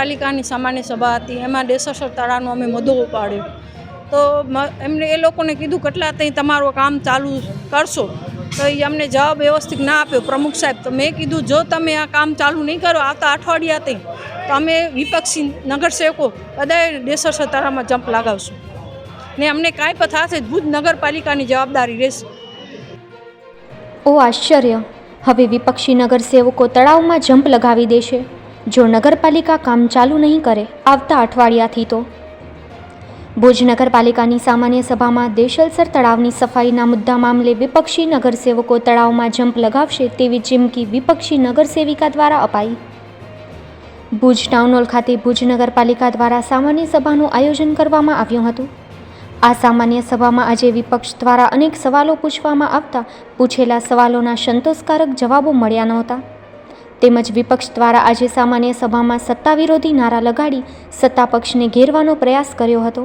નગરપાલિકાની સામાન્ય સભા હતી, એમાં દેશેશ્વર તળાવનો અમે મુદ્દો ઉપાડ્યો. તો એમને એ લોકોને કીધું કેટલા ત્યાં તમારું કામ ચાલુ કરશો, તો એ અમને જવાબ વ્યવસ્થિત ના આપ્યો પ્રમુખ સાહેબ. તો મેં કીધું જો તમે આ કામ ચાલુ નહીં કરો આવતા અઠવાડિયાથી, તો અમે વિપક્ષી નગરસેવકો બધાએ દેશેશ્વર તળાવમાં જંપ લગાવશું ને અમને કાંઈ પણ થશે ભુજ નગરપાલિકાની જવાબદારી રહેશે. ઓ આશ્ચર્ય! હવે વિપક્ષી નગરસેવકો તળાવમાં જંપ લગાવી દેશે જો નગરપાલિકા કામ ચાલુ નહીં કરે આવતા અઠવાડિયાથી. તો ભુજ નગરપાલિકાની સામાન્ય સભામાં દેશલસર તળાવની સફાઈના મુદ્દા મામલે વિપક્ષી નગરસેવકો તળાવમાં જંપ લગાવશે તેવી ચીમકી વિપક્ષી નગરસેવિકા દ્વારા અપાઈ. ભુજ ટાઉન હોલ ખાતે ભુજ નગરપાલિકા દ્વારા સામાન્ય સભાનું આયોજન કરવામાં આવ્યું હતું. આ સામાન્ય સભામાં આજે વિપક્ષ દ્વારા અનેક સવાલો પૂછવામાં આવતા પૂછેલા સવાલોના સંતોષકારક જવાબો મળ્યા નહોતા. તેમજ વિપક્ષ દ્વારા આજે સામાન્ય સભામાં સત્તા વિરોધી નારા લગાડી સત્તા પક્ષને ઘેરવાનો પ્રયાસ કર્યો હતો.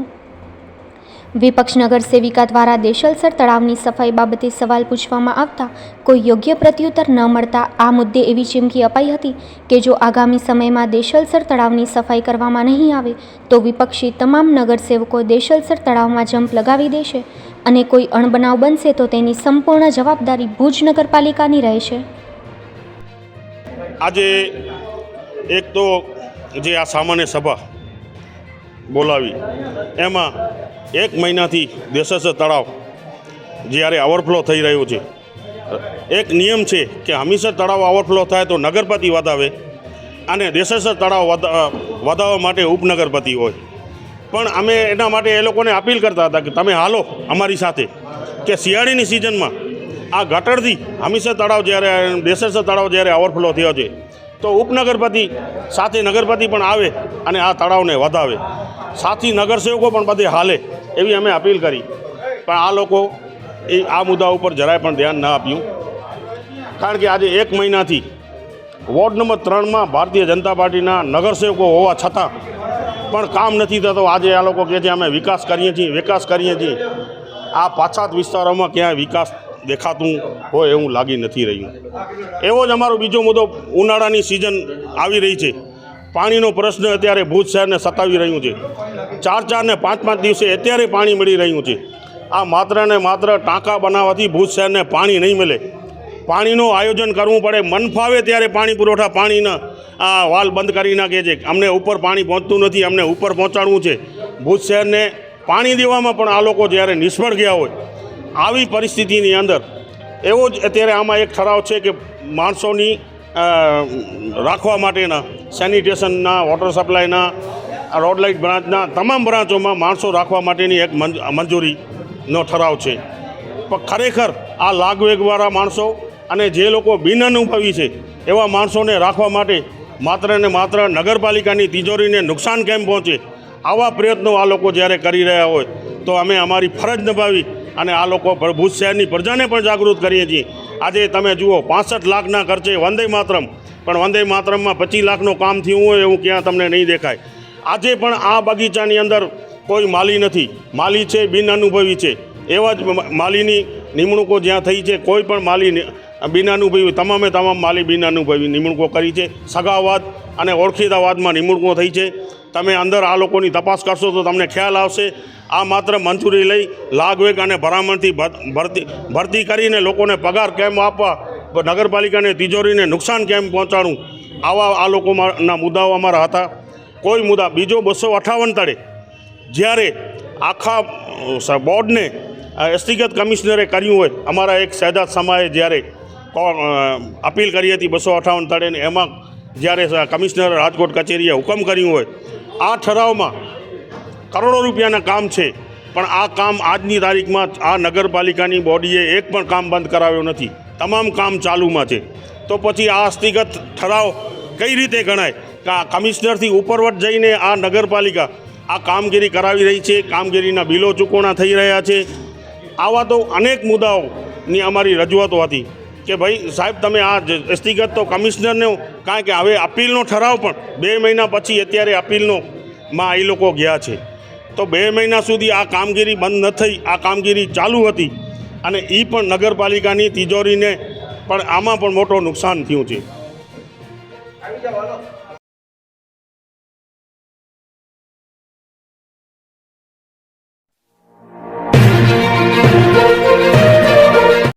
વિપક્ષ નગરસેવિકા દ્વારા દેશલસર તળાવની સફાઈ બાબતે સવાલ પૂછવામાં આવતા કોઈ યોગ્ય પ્રત્યુત્તર ન મળતા આ મુદ્દે એવી ચીમકી અપાઈ હતી કે જો આગામી સમયમાં દેશલસર તળાવની સફાઈ કરવામાં નહીં આવે તો વિપક્ષી તમામ નગરસેવકો દેશલસર તળાવમાં જંપ લગાવી દેશે અને કોઈ અણબનાવ બનશે તો તેની સંપૂર્ણ જવાબદારી ભુજ નગરપાલિકાની રહેશે. આજે એક તો જે આ સામાન્ય સભા બોલાવી એમાં 1 મહિનાથી દેશેશ્વર તળાવ જ્યારે ઓવરફ્લો થઈ રહ્યું છે, એક નિયમ છે કે હંમેશા તળાવ ઓવરફ્લો થાય તો નગરપતિ વધાવે અને દેશેશ્વર તળાવ વધાવવા માટે ઉપનગરપતિ હોય. પણ અમે એના માટે એ લોકોને અપીલ કરતા હતા કે તમે હાલો અમારી સાથે કે શિયાળીની સિઝનમાં આ ગટરથી હંમેશા તળાવ જ્યારે દેશેશ્વર તળાવ જ્યારે ઓવરફ્લો થયો છે તો ઉપનગરપતિ સાથે નગરપતિ પણ આવે અને આ તળાવને વધાવે, સાથી નગરસેવકો પણ બધે હાલે એવી અમે અપીલ કરી. પણ આ લોકો આ મુદ્દા ઉપર જરાય પણ ધ્યાન ના આપ્યું. કારણ કે આજે 1 મહિનાથી વોર્ડ નંબર 3માં ભારતીય જનતા પાર્ટીના નગરસેવકો હોવા છતાં પણ કામ નથી થતો. આજે આ લોકો કહે છે અમે વિકાસ કરીએ છીએ. આ પાછાત વિસ્તારોમાં ક્યાંય વિકાસ દેખાતું હોય એવું લાગી નથી રહ્યું. એવો જ અમારો બીજો મુદ્દો, ઉનાળાની સિઝન આવી રહી છે, પાણીનો પ્રશ્ન અત્યારે ભુજ શહેરને સતાવી રહ્યું છે. 4 ને 5 દિવસે અત્યારે પાણી મળી રહ્યું છે. આ માત્ર ને માત્ર ટાંકા બનાવવાથી ભુજ શહેરને પાણી નહીં મળે. પાણીનું આયોજન કરવું પડે. મન ફાવે ત્યારે પાણી પુરવઠા પાણીના આ વાલ બંધ કરી નાખે છે. અમને ઉપર પાણી પહોંચતું નથી, અમને ઉપર પહોંચાડવું છે. ભુજ શહેરને પાણી દેવામાં પણ આ લોકો જ્યારે નિષ્ફળ ગયા હોય આવી પરિસ્થિતિની અંદર એવો જ અત્યારે આમાં એક ઠરાવ છે કે માણસોની રાખવા માટેના સેનિટેશનના, વોટર સપ્લાયના, રોડ લાઇટ બ્રાન્ચના તમામ બ્રાન્ચોમાં માણસો રાખવા માટેની એક મંજૂરીનો ઠરાવ છે. પણ ખરેખર આ લાગવેગવાળા માણસો અને જે લોકો બિનઅનુભવી છે એવા માણસોને રાખવા માટે માત્ર ને માત્ર નગરપાલિકાની તિજોરીને નુકસાન કેમ પહોંચે આવા પ્રયત્નો આ લોકો જ્યારે કરી રહ્યા હોય તો અમે અમારી ફરજ નિભાવી અને આ લોકો ભુજ શહેરની પ્રજાને પણ જાગૃત કરીએ છીએ. આજે તમે જુઓ 65 લાખના ખર્ચે વંદે માતરમ, પણ વંદે માતરમમાં 25 લાખનું કામ થયું હોય એવું ક્યાં તમને નહીં દેખાય. આજે પણ આ બગીચાની અંદર કોઈ માલી નથી, માલી છે બિનઅનુભવી છે. એવા જ માલીની નિમણૂકો જ્યાં થઈ છે, કોઈ પણ માલી બિનઅનુભવી, તમામ માલી બિનઅનુભવી નિમણૂકો કરી છે. સગાવાદ અને ઓળખીતાવાદમાં નિમણૂકો થઈ છે. તમે અંદર આ લોકોની તપાસ કરશો તો તમને ખ્યાલ આવશે. આ માત્ર મંજૂરી લઈ લાગવેગ અને ભરામણથી ભરતી કરીને લોકોને પગાર કેમ આપવા, નગરપાલિકાને તિજોરીને નુકસાન કેમ પહોંચાડવું, આવા આ લોકોના મુદ્દાઓ અમારા હતા. કોઈ મુદ્દા બીજો 258 તળે જ્યારે આખા બોર્ડને વ્યક્તિગત કમિશનરે કર્યું હોય, અમારા એક શહેજાદ સમાએ જ્યારે અપીલ કરી હતી 258 તળે ને એમાં જ્યારે કમિશનર રાજકોટ કચેરીએ હુકમ કર્યું હોય, આ ઠરાવમાં કરોડો રૂપિયાના કામ છે. પણ આ કામ આજની તારીખમાં આ નગરપાલિકાની બોડીએ એક પણ કામ બંધ કરાવ્યો નથી, તમામ કામ ચાલુમાં છે. તો પછી આ વ્યક્તિગત ઠરાવ કઈ રીતે ગણાય કે આ કમિશનરથી ઉપરવટ જઈને આ નગરપાલિકા આ કામગીરી કરાવી રહી છે, કામગીરીના બિલો ચૂકવણા થઈ રહ્યા છે. આવા તો અનેક મુદ્દાઓની અમારી રજૂઆતો હતી કે ભાઈ સાહેબ તમે આ વ્યક્તિગત તો કમિશનરને, કારણ કે હવે અપીલનો ઠરાવ પણ 2 મહિના પછી અત્યારે અપીલમાં એ લોકો ગયા છે. તો 2 મહિના સુધી આ કામગીરી બંધ ન થઈ, આ કામગીરી ચાલુ હતી અને એ પણ નગરપાલિકાની તિજોરીને પણ આમાં પણ મોટું નુકસાન થયું છે.